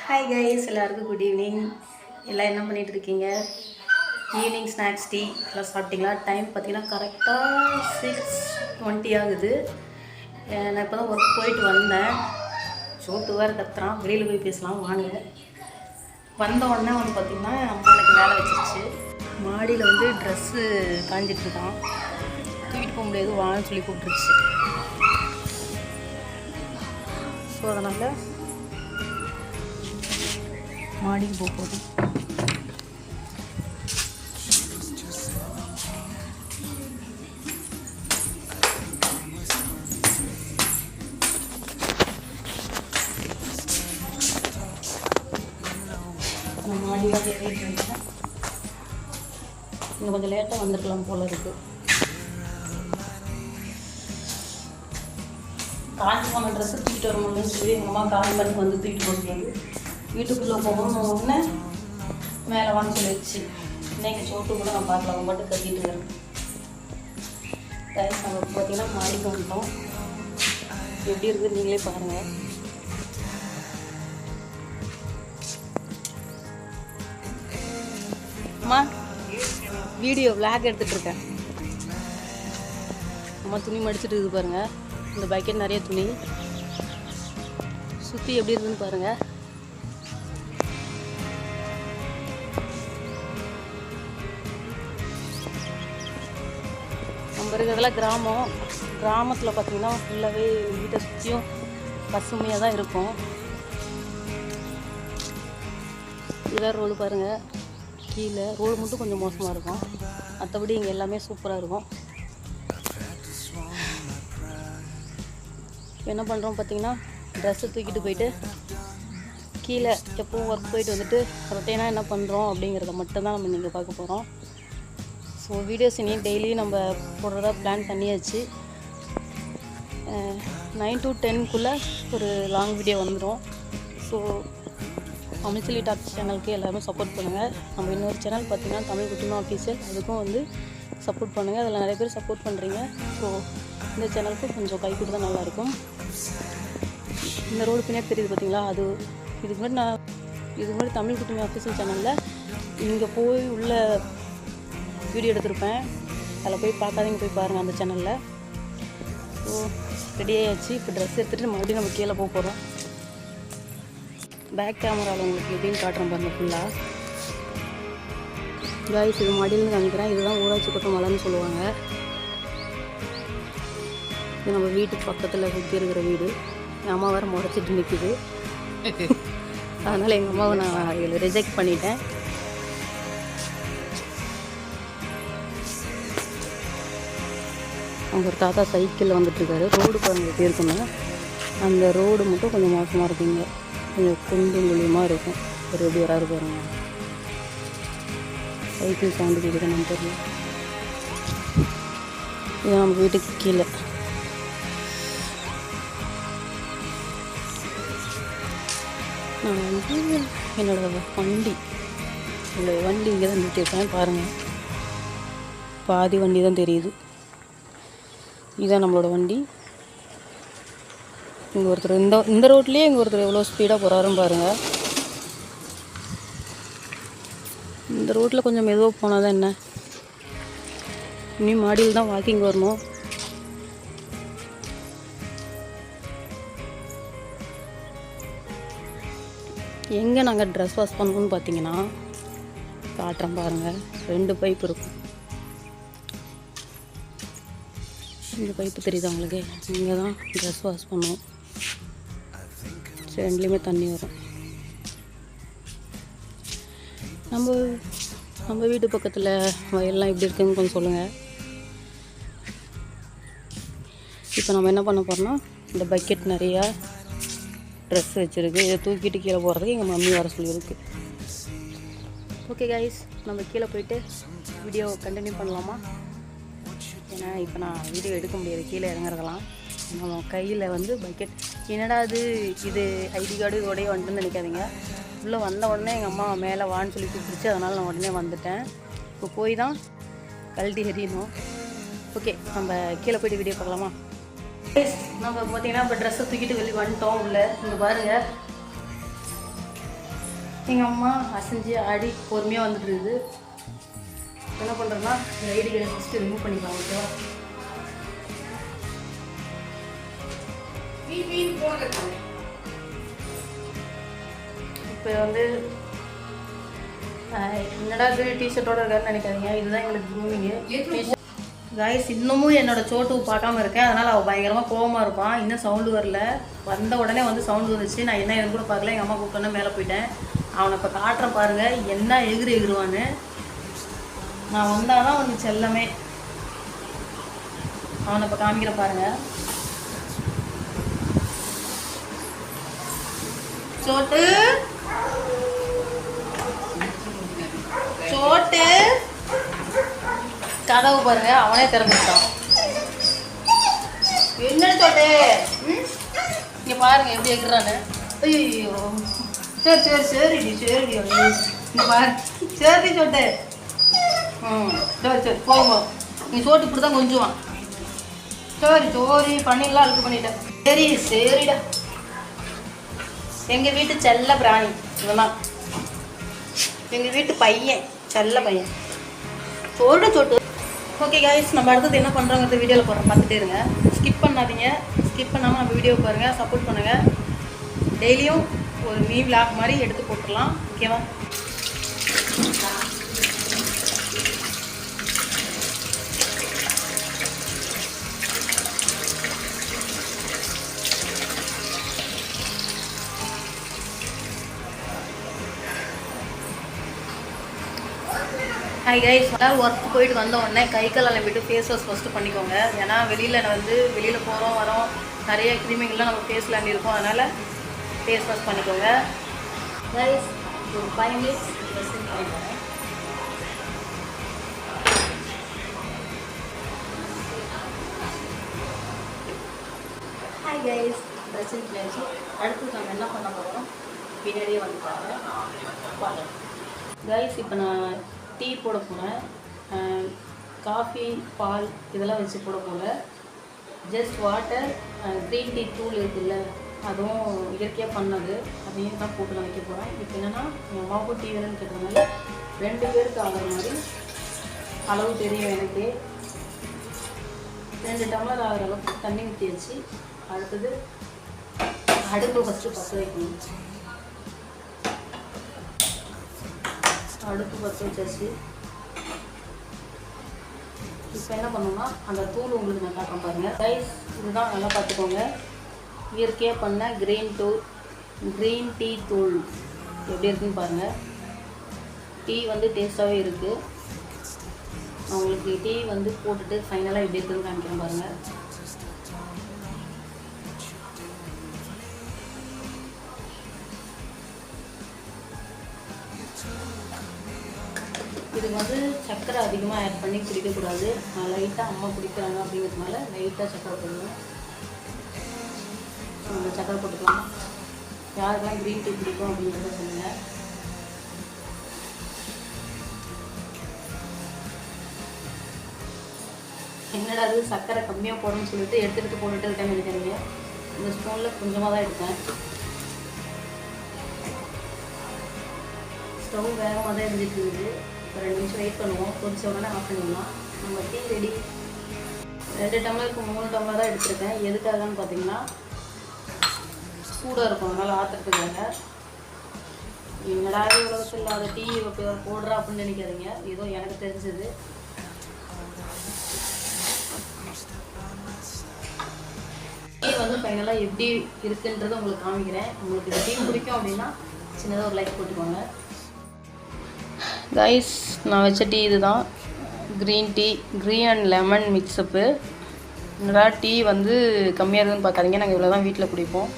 Hi guys, எல்லாருக்கும் good evening. எல்லாம் என்ன பண்ணிகிட்டு இருக்கீங்க? ஈவினிங் ஸ்நாக்ஸ் டீ எல்லாம் சாப்பிட்டீங்களா? டைம் பார்த்தீங்கன்னா கரெக்டாக 6:20 ஆகுது. நான் இப்போ தான் ஒர்க் போயிட்டு வந்தேன். சோட்டு வேறு கத்துறான். வெளியில் போய் பேசலாம் வாங்க. வந்த உடனே வந்து பார்த்திங்கன்னா அம்மா எனக்கு வேலை வச்சிருச்சு. மாடியில் வந்து ட்ரெஸ்ஸு காஞ்சிட்ருக்கான். தூக்கிட்டு போக முடியாது வான்னு சொல்லி கூப்பிட்டுருச்சு. ஸோ அதனால் மாடிக்கு போகுது. மாடியில் ஏறிட்டு இருந்தேன். இன்னும் கொஞ்சம் லேட்டாக வந்துருக்கலாம் போல இருக்கு. காஞ்சி போன ட்ரெஸ்ஸு தூக்கிட்டு வர முடியும்னு சொல்லி எங்கள் அம்மா கால் பண்ணி வந்து தூக்கிட்டு போக சொல்லுது. வீட்டுக்குள்ளே போகணும் உடனே மேலே வாங்க சொல்லிடுச்சு. இன்னைக்கு சோட்டு கூட நான் பார்க்கலாம், அவங்க மட்டும் கட்டிட்டு வரேன். கைஸ் நம்ம பார்த்தீங்கன்னா மாடிக்கு வந்துட்டோம். எப்படி இருக்குது நீங்களே பாருங்கள். அம்மா வீடியோ விளாக் எடுத்துகிட்ருக்கேன். அம்மா துணி மடிச்சுட்டு இருக்குது பாருங்கள். இந்த பக்கெட் நிறைய துணி சுற்றி எப்படி இருக்குதுன்னு பாருங்கள். நம்ம இருக்கிறதெல்லாம் கிராமத்தில் பார்த்திங்கன்னா ஃபுல்லாகவே வீட்டை சுற்றியும் பசுமையாக தான் இருக்கும். இதான் ரோடு பாருங்கள். கீழே ரோடு மட்டும் கொஞ்சம் மோசமாக இருக்கும், மற்றபடி இங்கே எல்லாமே சூப்பராக இருக்கும். என்ன பண்ணுறோம் பார்த்திங்கன்னா ட்ரெஸ்ஸை தூக்கிட்டு போயிட்டு கீழே எப்போவும் ஒர்க் போயிட்டு வந்துட்டு ரொட்டீனாக என்ன பண்ணுறோம் அப்படிங்கிறத மட்டும்தான் நம்ம நீங்கள் பார்க்க போகிறோம். ஸோ வீடியோஸ் இனியும் டெய்லியும் நம்ம போடுறதா பிளான் பண்ணியாச்சு. 9 to 10 ஒரு லாங் வீடியோ வந்துடும். ஸோ தமிழ்ச்செல்வி டாக்ஸ் சேனலுக்கு எல்லாருமே சப்போர்ட் பண்ணுங்கள். நம்ம இன்னொரு சேனல் பார்த்திங்கன்னா தமிழ் குட்டிமா ஆஃபீஷியல், அதுக்கும் வந்து சப்போர்ட் பண்ணுங்கள். அதில் நிறைய பேர் சப்போர்ட் பண்ணுறீங்க. ஸோ இந்த சேனலுக்கு கொஞ்சம் கை கொடுத்தா நல்லாயிருக்கும். இந்த ரோடு பின்னாடி தெரியுது பார்த்திங்களா, அது இதுக்கு முன்னாடி தமிழ் குட்டிமா ஆஃபீஷியல் சேனலில் இங்கே போய் உள்ள வீடியோ எடுத்திருப்பேன். அதில் போய் பார்க்காதீங்க, போய் பாருங்கள் அந்த சேனலில். ஸோ ரெடி ஆகிடுச்சு. இப்போ ட்ரெஸ் எடுத்துகிட்டு மறுபடியும் நம்ம கீழே போக போகிறோம். பேக் கேமராவில் உங்களுக்கு எப்படின்னு காட்டுறேன் பாருங்கள் ஃபுல்லாக. காய்ஸ் இது மாடியிலேருந்து காமிக்கிறேன். இதுதான் ஊராட்சி கோட்டை மலைன்னு சொல்லுவாங்க. இது நம்ம வீட்டுக்கு பக்கத்தில் சுற்றி இருக்கிற வீடு. என் அம்மா வேறு முறைச்சிட்டு நிற்குது. அதனால் எங்கள் அம்மாவை நான் இதில் ரிஜெக்ட் பண்ணிட்டேன். அவங்க ஒரு தாத்தா சைக்கிளில் வந்துட்டுருக்காரு. ரோடு பாருங்கள் எப்படி இருக்குங்க. அந்த ரோடு மட்டும் கொஞ்சம் மோசமாக இருக்குங்க, கொஞ்சம் குண்டும் குழியமாக இருக்கும். ஒரு எப்படி வராது பாருங்க. சைக்கிள் சவுண்டு கேட்குது நம்ம தெரியல. இது நம்ம வீட்டுக்கு கீழே. நான் வந்து என்னோடய வண்டி இங்கே தான் நிறுத்திருக்கேன் பாருங்கள். பாதி வண்டி தான் தெரியுது. இதுதான் நம்மளோட வண்டி. இங்கே ஒருத்தர் இந்த ரோட்லேயே இங்கே ஒருத்தர் எவ்வளோ ஸ்பீடாக போகிறாருன்னு பாருங்கள். இந்த ரோட்டில் கொஞ்சம் மெதுவாக போனால் தான் என்ன, இன்னும் மாடியில் தான் வாக்கிங் வரணும். எங்கே நாங்கள் ட்ரெஸ் வாஷ் பண்ணணும்னு பார்த்தீங்கன்னா காட்டுறேன் பாருங்கள். 2 பைப் இருக்கும். இந்த பைப்பு தெரியுது அவங்களுக்கு. இங்கே தான் ட்ரெஸ் வாஷ் பண்ணுவோம். ரெண்டுலேயுமே தண்ணி வரும். நம்ம வீட்டு பக்கத்தில் வயல்லாம் எப்படி இருக்குன்னு கொஞ்சம் சொல்லுங்கள். இப்போ நம்ம என்ன பண்ண போகிறோம்னா, இந்த பக்கெட் நிறையா ட்ரெஸ் வச்சுருக்கு. இதை தூக்கிட்டு கீழே போகிறதுக்கு எங்கள் மம்மி வர சொல்லியிருக்கு. ஓகே கைஸ், நம்ம கீழே போயிட்டு வீடியோ கண்டினியூ பண்ணலாமா? ஏன்னா இப்போ நான் வீடியோ எடுக்க முடியாது கீழே இறங்குறதெல்லாம். நம்ம கையில் வந்து பக்கெட். என்னடா இது ஐடி கார்டு இதோடய வந்துட்டுன்னு நினைக்காதீங்க. உள்ளே வந்த உடனே எங்கள் அம்மா மேலே வான்னு சொல்லி கூப்பிட்டுருச்சு. அதனால் நான் உடனே வந்துட்டேன். இப்போ போய் தான் கழட்டி எறியணும். ஓகே, நம்ம கீழே போய்ட்டு வீடியோ பார்க்கலாமா? நம்ம பார்த்தீங்கன்னா இப்போ ட்ரெஸ்ஸை தூக்கிட்டு வெளியே வந்துட்டோம். உள்ள இங்கே பாருங்கள், எங்கள் அம்மா அசைஞ்சு ஆடி பொறுமையாக வந்துட்டு இருக்குது. என்ன பண்ணுறேன்னா இந்த ஐடி கார்டை ஃபஸ்ட்டு ரிமூவ் பண்ணிக்கலாம். ஓகேவா? இப்போ வந்து என்னடா இது டிஷர்ட்டோட இருக்காருன்னு நினைக்காதீங்க. இதுதான் எங்களுக்கு க்ரூமிங்கு. காய்ஸ் இன்னமும் என்னோடய சோட்டு பார்க்காம இருக்கேன். அதனால் அவள் பயங்கரமாக கோவமாக இருப்பான். இன்னும் சவுண்டு வரல. வந்த உடனே வந்து சவுண்டு வந்துச்சு. நான் என்ன எதுவும் கூட பார்க்கல. எங்கள் அம்மா கூப்பிட்டோன்னே மேலே போயிட்டேன். அவனை இப்போ காட்டுறேன் பாருங்கள் என்ன எகிருவான்னு. நான் வந்தால் தான் வந்து செல்லமே. அவனை இப்போ காமிக்கிற பாருங்கள். சோட்டு சோட்டு கதவு பாருங்க அவனே திறந்துட்டான். என்ன சோட்டு இங்கே பாருங்க எப்படி இருக்கிறான்னு. ஐயோ சரி சரி சரிடி சரிடி இங்கே பாரு சரி சோட்டு. சரி சரி போகும். நீ சோட்டு இப்படி தான் கொஞ்சுவான். சரி சோரி பண்ணிடலாம் அழுக்கு பண்ணிட்டேன். சரி சரிடா. எங்கள் வீட்டு செல்ல பிராணி இதெல்லாம். எங்கள் வீட்டு பையன் செல்ல பையன் சோட்டு சோட்டு. ஓகே காய்ஸ், நம்ம அடுத்தது என்ன பண்ணுறோங்கிறது வீடியோவில் போடுறோம். பார்த்துட்டே இருங்க. ஸ்கிப் பண்ணாதீங்க. ஸ்கிப் பண்ணாமல் நம்ம வீடியோ பாருங்கள். சப்போர்ட் பண்ணுங்கள். டெய்லியும் ஒரு மீ விளாக் மாதிரி எடுத்து போட்டுடலாம். ஓகேவா? ஹாய் கைஸ், ஒர்க் போயிட்டு வந்த உடனே கை கால் அலம்பிட்டு ஃபேஸ் வாஷ் ஃபஸ்ட்டு பண்ணிக்கோங்க. ஏன்னா வெளியில் போகிறோம் வரோம், நிறைய கிருமிகள்லாம் நம்ம ஃபேஸில் அண்டிருக்கோம். அதனால் ஃபேஸ் வாஷ் பண்ணிக்கோங்க கைஸ். ஒரு 5 மினிட்ஸ் ட்ரெஸ்ஸிங் பண்ணிக்கோங்க. ஹாய் கைஸ், ட்ரெஸ்ஸிங் பண்ணியாச்சு. அடுத்து நம்ம என்ன பண்ண போகிறோம் பின்னாடியே வந்து பாருங்கள் கைஸ். இப்போ நான் டீ போட போகிறேன். காஃபி பால் இதெல்லாம் வச்சு போட போகிறேன். ஜஸ்ட் வாட்டர், க்ரீன் டீ தூள் இருக்குல்ல, அதுவும் இயற்கையாக பண்ணது, அதையும் தான் போட்டு நான் வைக்க போகிறேன். இப்போ என்னென்னா என் அம்மாவுக்கும் டீ வேணும்னு கேட்டதுனால 2 பேருக்கு ஆகிற மாதிரி அளவு தெரியும் எனக்கு. 2 டம்ளர் ஆகிற அளவுக்கு தண்ணி ஊற்றி வச்சு அடுத்தது அடுப்பு ஃபஸ்ட்டு பற்ற வைக்கணும். அடுப்பு பற்ற வச்சாச்சு. இப்போ என்ன பண்ணோம்னா அந்த தூள் உங்களுக்கு நான் காட்டுறேன் பாருங்கள் கைஸ். இதுதான் நல்லா பார்த்துக்கோங்க. இயற்கையாக பண்ண க்ரீன் டீ தூள் எப்படி இருக்குன்னு பாருங்கள். டீ வந்து டேஸ்ட்டாகவே இருக்குது. நான் உங்களுக்கு டீ வந்து போட்டுட்டு ஃபைனலாக எப்படி இருக்குதுன்னு காமிக்கிறேன் பாருங்கள். இதுக்கு வந்து சர்க்கரை அதிகமாக ஆட் பண்ணி குடிக்கக்கூடாது. லைட்டாக அம்மா குடிக்கிறாங்க அப்படிங்கிறதுனால லைட்டாக சர்க்கரை போடணும். சர்க்கரை போட்டுக்கலாம். யாருக்கெல்லாம் க்ரீன் டீ பிடிக்கும் அப்படிங்கிறத சொல்லுங்கள். என்னடா அது சர்க்கரை கம்மியாக போடணும்னு சொல்லிட்டு எடுத்துகிட்டு போட்டுட்டு இருக்கேன்னு நினைக்கிறீங்க. இந்த ஸ்பூனில் கொஞ்சமாக தான் எடுத்தேன். ஸ்டவ் வேகமாக தான் இருந்துட்டு இருக்குது. ஒரு 2 நிமிஷம் வெயிட் பண்ணுவோம். கொதிச்ச உடனே ஆஃப் பண்ணிடலாம். நம்ம டீ ரெடி. 2 டம்ளருக்கு 3 டம்ளர் தான் எடுத்துருக்கேன். எதுக்காகன்னு பார்த்தீங்கன்னா சூடாக இருக்கும், அதனால் ஆற்றுறதுக்காக. என்னடா உலகத்தில் இல்லாத டீ போடுறா அப்படின்னு நினைக்காதீங்க. ஏதோ எனக்கு தெரிஞ்சது. டீ வந்து ஃபைனலாக எப்படி இருக்குன்றதை உங்களுக்கு காமிக்கிறேன். உங்களுக்கு இந்த டீ பிடிக்கும் அப்படின்னா சின்னதாக ஒரு லைக் போட்டுக்கோங்க கைஸ். நான் வச்ச டீ இதுதான், green tea, green and lemon mix up. என்னடா டீ வந்து கம்மியாக இருக்குதுன்னு பார்க்காதீங்க. நாங்கள் இவ்வளோ தான் வீட்டில் குடிப்போம்.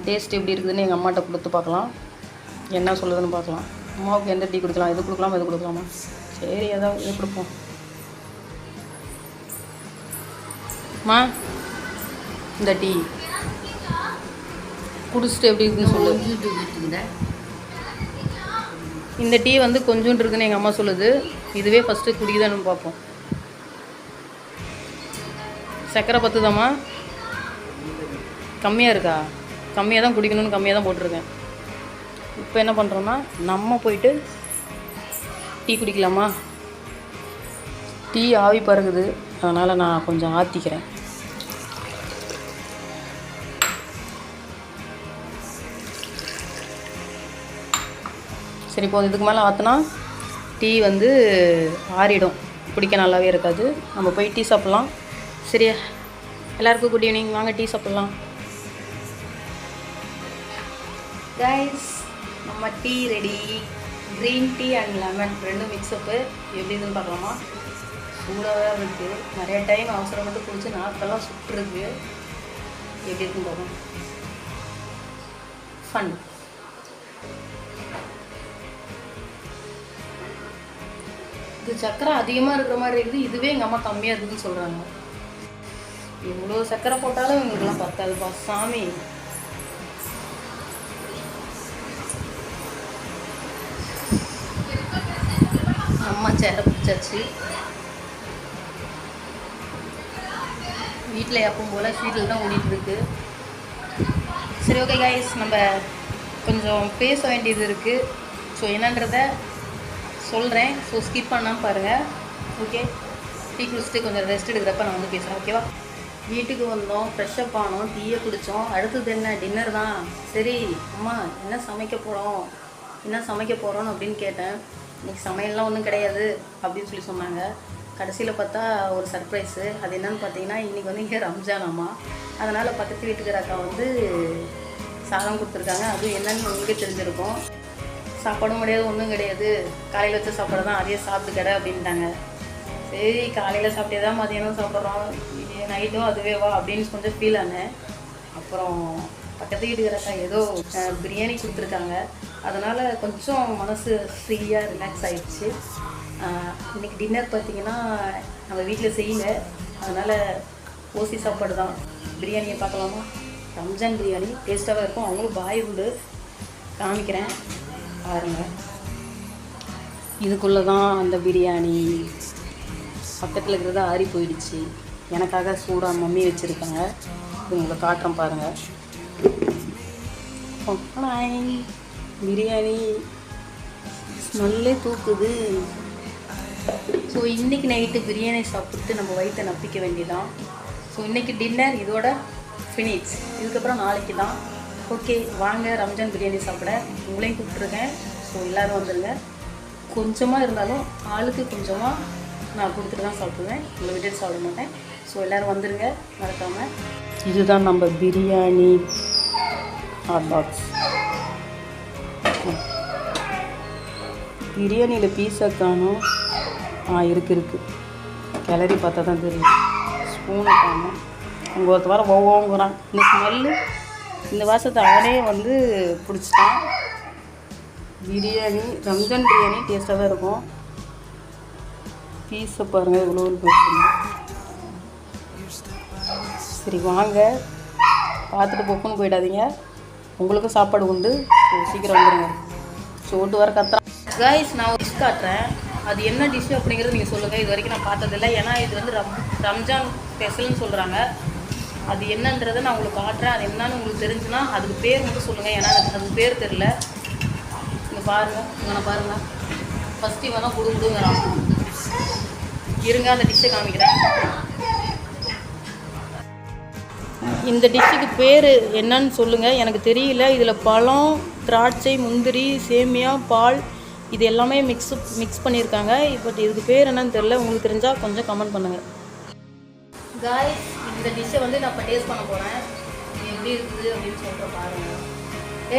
டேஸ்ட் எப்படி இருக்குதுன்னு எங்கள் அம்மாட்ட கொடுத்து பார்க்கலாம், என்ன சொல்லுதுன்னு பார்க்கலாம். அம்மாவுக்கு எந்த டீ கொடுக்கலாம், எது கொடுக்கலாமா எது கொடுக்கலாமா? சரி ஏதாவது இது கொடுப்போம். அம்மா இந்த டீ குடிச்சிட்டு எப்படி இருக்குன்னு சொல்லு. இந்த டீ வந்து கொஞ்சோண்டு இருக்குன்னு எங்கள் அம்மா சொல்லுது. இதுவே ஃபஸ்ட்டு குடிக்குதான்னு பார்ப்போம். சர்க்கரை பத்துதாம்மா? கம்மியாக இருக்கா? கம்மியாக தான் குடிக்கணும்னு கம்மியாக தான் போட்டிருக்கேன். இப்போ என்ன பண்ணுறோன்னா நம்ம போயிட்டு டீ குடிக்கலாமா? டீ ஆவி பறகுது, அதனால் நான் கொஞ்சம் ஆற்றிக்கிறேன். சரி, இப்போ இதுக்கு மேலே ஆற்றினா டீ வந்து ஆறிடும், குடிக்க நல்லாவே இருக்காது. நம்ம போய் டீ சாப்பிட்லாம். சரியா? எல்லாருக்கும் குட் ஈவினிங். வாங்க டீ சாப்பிட்லாம். கைஸ், நம்ம tea ready. Green tea and lemon ரெண்டும் மிக்ஸ்அப்பு. எப்படி இதுன்னு பார்க்கலாமா? சூடாக இருக்குது. நிறைய டைம் அவசரப்பட்டு குடிச்சு நாக்கெல்லாம் சுட்டுருக்கு. எப்படி இருக்குன்னு பார்க்கணும். ஃபன். இது சக்கரை அதிகமாக இருக்கிற மாதிரி இருக்குது. இதுவே எங்கள் அம்மா கம்மியாக இருக்குதுன்னு சொல்கிறாங்க. இவ்வளோ சக்கரை போட்டாலும் இவங்களுக்குலாம் பத்தாதுப்பா சாமி. அம்மா சேரை பிடிச்சாச்சு. வீட்டில் எப்பவும் போல் சீரியல் தான் ஓடிட்டுருக்கு. சரி, ஓகே கைஸ், நம்ம கொஞ்சம் பேச வேண்டியது இருக்குது. ஸோ என்னன்றதை சொல்கிறேன். ஸோ ஸ்கிப் பண்ணாமல் பாருங்கள். ஓகே, டீ குடிச்சிட்டு கொஞ்சம் ரெஸ்ட் எடுக்கிறப்ப நான் வந்து பேசுகிறேன். ஓகேவா? வீட்டுக்கு வந்தோம், ஃப்ரெஷ்அப் ஆனோம், டீயை குடித்தோம். அடுத்தது என்ன? டின்னர் தான். சரி அம்மா என்ன சமைக்க போகிறோன்னு அப்படின்னு கேட்டேன். இன்றைக்கி சமையல்லாம் ஒன்றும் கிடையாது அப்படின்னு சொல்லி சொன்னாங்க. கடைசியில் பார்த்தா ஒரு சர்ப்ரைஸு. அது என்னன்னு பார்த்தீங்கன்னா, இன்றைக்கி வந்து இங்கே ரம்ஜானாமா. அதனால் பக்கத்து வீட்டுக்கிற அக்கா வந்து சாதம் கொடுத்துருக்காங்க. அதுவும் என்னன்னு உங்களுக்கே தெரிஞ்சிருக்கும். சாப்பாடும் கிடையாது, ஒன்றும் கிடையாது, காலையில் வச்ச சாப்பாடு தான், அதையே சாப்பிட்டு கடை அப்படின்ட்டாங்க. சரி, காலையில் சாப்பிட்டே தான் மதியானம் சாப்பிட்றோம், நைட்டும் அதுவே வா அப்படின்னு கொஞ்சம் ஃபீல் ஆனேன். அப்புறம் பக்கத்து வீட்டுக்கிறக்கா ஏதோ பிரியாணி கொடுத்துருக்காங்க. அதனால் கொஞ்சம் மனசு ஃப்ரீயாக ரிலாக்ஸ் ஆகிடுச்சு. இன்றைக்கி டின்னர் பார்த்திங்கன்னா நம்ம வீட்டில் செய்யலை, அதனால் ஓசி சாப்பாடு தான். பிரியாணியை பார்க்கலாமா? ரம்ஜான் பிரியாணி டேஸ்ட்டாக இருக்கும். அவங்களும் பாய் உண்டு, காமிக்கிறேன் பாருங்கள். இதுக்குள்ளே தான் அந்த பிரியாணி. பக்கத்தில் இருக்கிறது ஆறி போயிடுச்சு. எனக்காக சூடாக மம்மி வச்சுருக்காங்க. உங்களை காட்டுறேன் பாருங்கள். பிரியாணி ஸ்மெல்லே தூக்குது. ஸோ இன்றைக்கி நைட்டு பிரியாணி சாப்பிட்டு நம்ம வயிற்றை நப்பிக்க வேண்டியதான். ஸோ இன்றைக்கி டின்னர் இதோட ஃபினிஷ். இதுக்கப்புறம் நாளைக்கு தான். ஓகே, வாங்க ரம்ஜான் பிரியாணி சாப்பிட. உங்களையும் கூப்பிட்ருக்கேன். ஸோ எல்லோரும் வந்துடுங்க. கொஞ்சமாக இருந்தாலும் ஆளுக்கு கொஞ்சமாக நான் கொடுத்துட்டு தான் சாப்பிடுவேன், உங்களை விட்டுட்டு சாப்பிட மாட்டேன். ஸோ எல்லோரும் வந்துடுங்க மறக்காமல். இதுதான் நம்ம பிரியாணி ஹாட் பாக்ஸ். பிரியாணியில் பீஸை காணும். இருக்குது, கிளறி பார்த்தா தான் தெரியும். ஸ்பூனை காணும். உங்கள் ஒருத்த வாரம் ஒவ்வொருங்கிறான். இந்த ஸ்மெல்லு, இந்த வாசத்தை அவனே வந்து பிடிச்சிட்டான். பிரியாணி, ரம்ஜான் பிரியாணி டேஸ்ட்டாக தான் இருக்கும். பீஸை பாருங்கள் இவ்வளோ போச்சுங்க. சரி வாங்க, பார்த்துட்டு பொக்குன்னு போயிடாதீங்க. உங்களுக்கும் சாப்பாடு உண்டு. சீக்கிரம் வந்துடுங்க. சோட்டு வர கத்துறேன். கைஸ், நான் ஒரு டிஷ் காட்டுறேன். அது என்ன டிஷ்ஷு அப்படிங்கிறது நீங்கள் சொல்லுங்கள். இது வரைக்கும் நான் பார்த்ததில்லை. ஏன்னா இது வந்து ரம்ஜான் ஸ்பெஷல்னு சொல்கிறாங்க. அது என்னன்றதை நான் உங்களுக்கு காட்டுறேன். அது என்னன்னு உங்களுக்கு தெரிஞ்சுன்னா அதுக்கு பேர் மட்டும் சொல்லுங்கள். ஏன்னா அதுக்கு பேர் தெரில. இங்கே பாருங்கள், இங்கே பாருங்கள். ஃபஸ்ட்டு இவன் தான் கொடுங்குறான். இருங்க, அந்த டிஷ்ஷை காமிக்கிறேன். இந்த டிஷ்ஷுக்கு பேர் என்னன்னு சொல்லுங்கள், எனக்கு தெரியல. இதில் பழம், திராட்சை, முந்திரி, சேமியா, பால் இது எல்லாமே மிக்ஸ் பண்ணியிருக்காங்க. பட் இதுக்கு பேர் என்னன்னு தெரியல. உங்களுக்கு தெரிஞ்சால் கொஞ்சம் கமெண்ட் பண்ணுங்கள். காய்ஸ், இந்த டிஷ்ஷை வந்து நான் இப்போ டேஸ்ட் பண்ண போகிறேன். எப்படி இருக்குது அப்படின்னு சொல்கிற பாருங்கள்.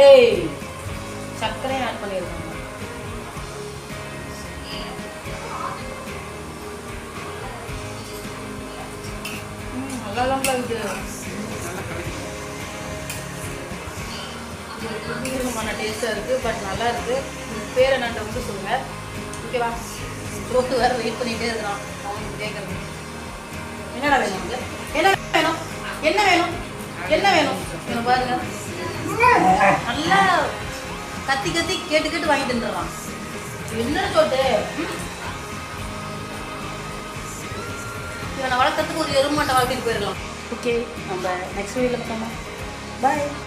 ஏய், சர்க்கரையும் ஆட் பண்ணியிருக்காங்க. நல்லா தான் இருக்குது. விதமான டேஸ்ட்டாக இருக்குது. பட் நல்லா இருக்குது. இதுக்கு பேர் என்னன்ற வந்து சொல்லுங்கள். ஓகேவா? ரோட்டு வேறு வெயிட் பண்ணிகிட்டே இருக்கிறான். அவனுக்கு கேட்குறது என்னடா வேணும்? என்ன வேணும்? என்ன வேணும்? என்ன வேணும்? இவனை பாருங்க, நல்லா கத்தி கத்தி கேட்டு வாங்கி தந்துடுறான். என்ன சொல்லிட்டு இவனை வளர்க்கறதுக்கு ஒரு எருமாட்டை வாழ்க்கைக்கு போயிடலாம். ஓகே, நம்ம நெக்ஸ்ட் வீடியோவில் பார்க்கலாமா? பாய்.